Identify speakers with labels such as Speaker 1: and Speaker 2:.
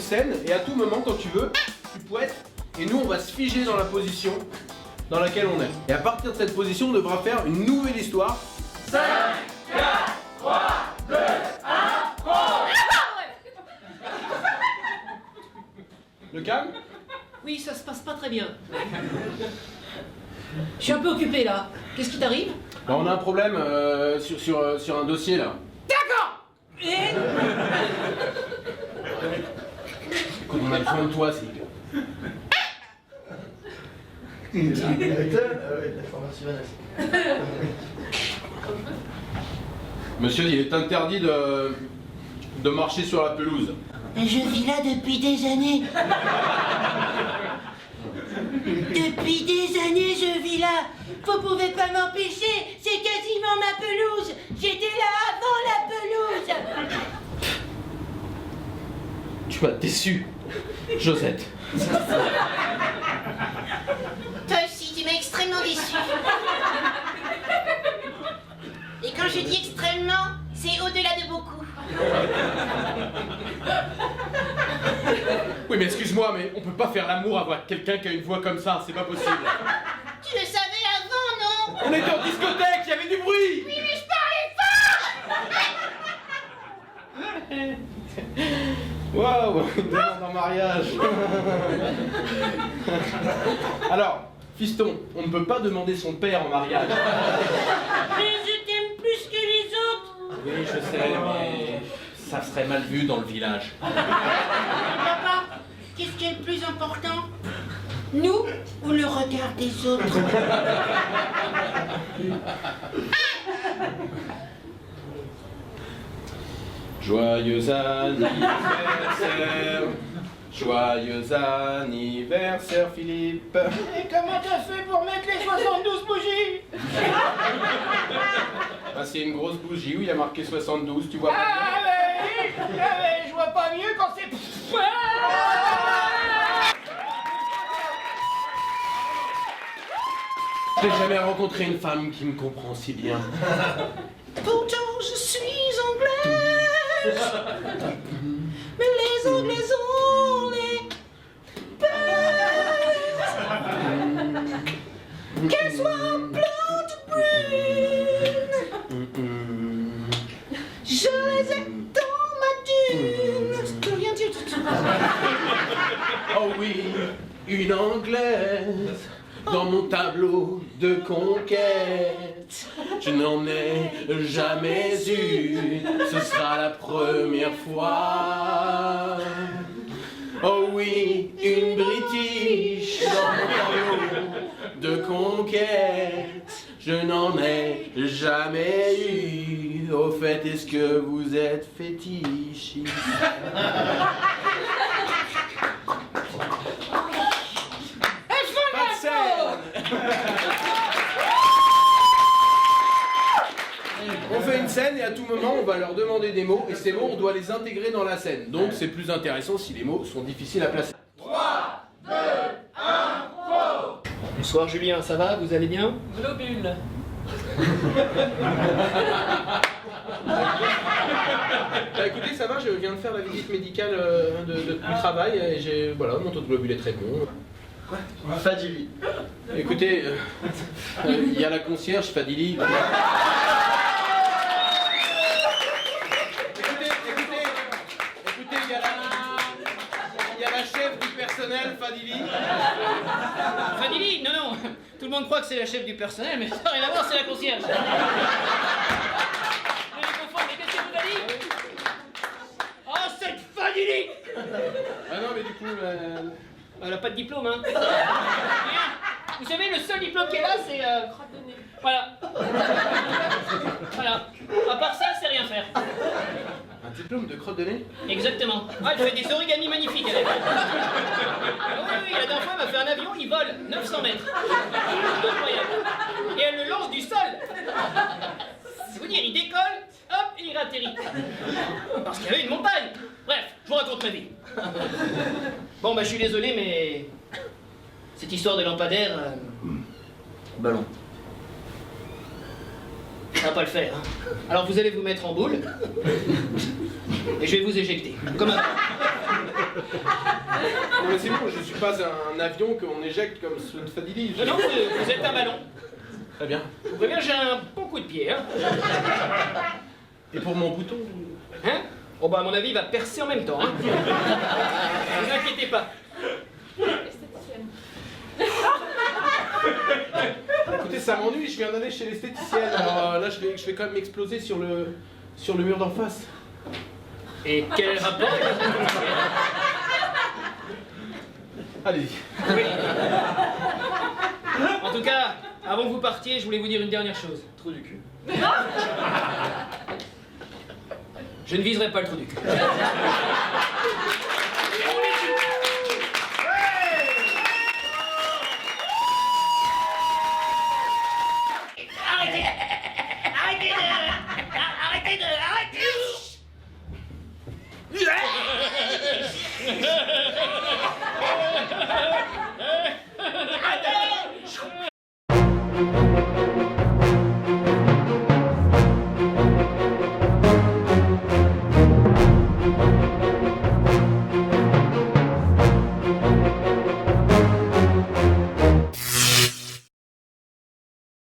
Speaker 1: scène et à tout moment, quand tu veux, tu poètes et nous, on va se figer dans la position dans laquelle on est. Et à partir de cette position, on devra faire une nouvelle histoire.
Speaker 2: 5, 4, 3, 2, 1, pro!
Speaker 1: Le calme?
Speaker 3: Oui, ça se passe pas très bien. Je suis un peu occupé là. Qu'est-ce qui t'arrive?
Speaker 1: Bah, on a un problème sur un dossier là.
Speaker 3: D'accord. Et
Speaker 1: Écoute, on a besoin de toi, Sylvie. Monsieur, il est interdit de marcher sur la pelouse.
Speaker 4: Je vis là depuis des années. Depuis des années, je vis là. Vous pouvez pas m'empêcher, c'est quasiment ma pelouse. J'étais là avant la pelouse.
Speaker 1: Tu m'as déçu, Josette.
Speaker 4: Toi aussi, tu m'as extrêmement déçu. Et quand je dis extrêmement, c'est au-delà de beaucoup.
Speaker 1: Oui, mais excuse-moi, mais on peut pas faire l'amour avec quelqu'un qui a une voix comme ça, c'est pas possible.
Speaker 4: Tu le savais avant, non?
Speaker 1: On était en discothèque, il y avait du bruit.
Speaker 4: Oui, mais je parlais fort.
Speaker 1: Waouh, une demande en mariage. Alors, fiston, on ne peut pas demander son père en mariage.
Speaker 4: Mais je t'aime plus que les autres.
Speaker 1: Oui, je sais, mais ça serait mal vu dans le village.
Speaker 4: Papa, qu'est-ce qui est le plus important? Nous ou le regard des autres?
Speaker 1: Joyeux anniversaire, joyeux anniversaire Philippe.
Speaker 4: Et comment t'as fait pour mettre les 72 bougies?
Speaker 1: Ah, c'est une grosse bougie où il y a marqué 72, tu vois pas bien.
Speaker 4: Je vois pas mieux quand c'est...
Speaker 1: J'ai jamais rencontré une femme qui me comprend si bien.
Speaker 4: Pourtant je suis anglaise, mais les Anglais ont les peurs. Qu'elles soient blondes ou brunes, je les ai dans ma dune. Je peux rien dire du tout.
Speaker 1: Oh oui, une anglaise dans mon tableau de conquête. Je n'en ai jamais eu, ce sera la première fois. Oh oui, une British dans mon tableau de conquête. Je n'en ai jamais eu. Au fait, est-ce que vous êtes fétichiste? On fait une scène et à tout moment on va leur demander des mots et ces mots on doit les intégrer dans la scène. Donc c'est plus intéressant si les mots sont difficiles à placer.
Speaker 2: 3, 2, 1, pro!
Speaker 3: Bonsoir Julien, ça va? Vous allez bien? Globule.
Speaker 1: Bah écoutez, ça va, je viens de faire la visite médicale du travail et voilà, mon taux de globule est très bon.
Speaker 5: Fadili.
Speaker 1: Écoutez, il y a la concierge Fadili. Écoutez, il y a la chef du personnel Fadili.
Speaker 3: Fadili? Non, non. Tout le monde croit que c'est la chef du personnel, mais ça n'a rien à voir, c'est la concierge. Vous les confondez, qu'est-ce que vous avez dit? Oh, cette Fadili!
Speaker 1: Ah non, mais du coup...
Speaker 3: Elle a pas de diplôme, hein. Rien. Vous savez, le seul diplôme qu'elle a, c'est... Voilà. Voilà. À part ça, c'est rien faire.
Speaker 1: Un diplôme de crotte de nez?
Speaker 3: Exactement. Ah, elle fait des origamis magnifiques, elle. Ah oui, la dernière fois, elle m'a fait un avion, il vole 900 mètres. Incroyable. Et elle le lance du sol. C'est vous dire, il décolle, hop, et il atterrit. Parce qu'il y avait une montagne. Bref, je vous raconte ma vie. Bon, bah, je suis désolé, mais... cette histoire de lampadaire...
Speaker 5: Ballon.
Speaker 3: Ça va pas le faire. Hein. Alors, vous allez vous mettre en boule. Et je vais vous éjecter. Comme avant.
Speaker 1: Non mais c'est bon, je suis pas un avion qu'on éjecte comme ce Fadili.
Speaker 3: Non, non, vous êtes un ballon.
Speaker 1: Très bien.
Speaker 3: Je vous préviens, j'ai un bon coup de pied, hein.
Speaker 1: Et pour mon bouton?
Speaker 3: Hein? Oh bah à mon avis, il va percer en même temps, hein. Ne vous inquiétez pas.
Speaker 1: Écoutez, ça m'ennuie, je viens d'aller chez l'esthéticienne, alors là je vais quand même m'exploser sur le mur d'en face.
Speaker 3: Et quel rapport avec votre coup de pied?
Speaker 1: Allez-y.
Speaker 3: Oui. En tout cas, avant que vous partiez, je voulais vous dire une dernière chose.
Speaker 5: Trou du cul.
Speaker 3: Je ne viserai pas le trou du cul.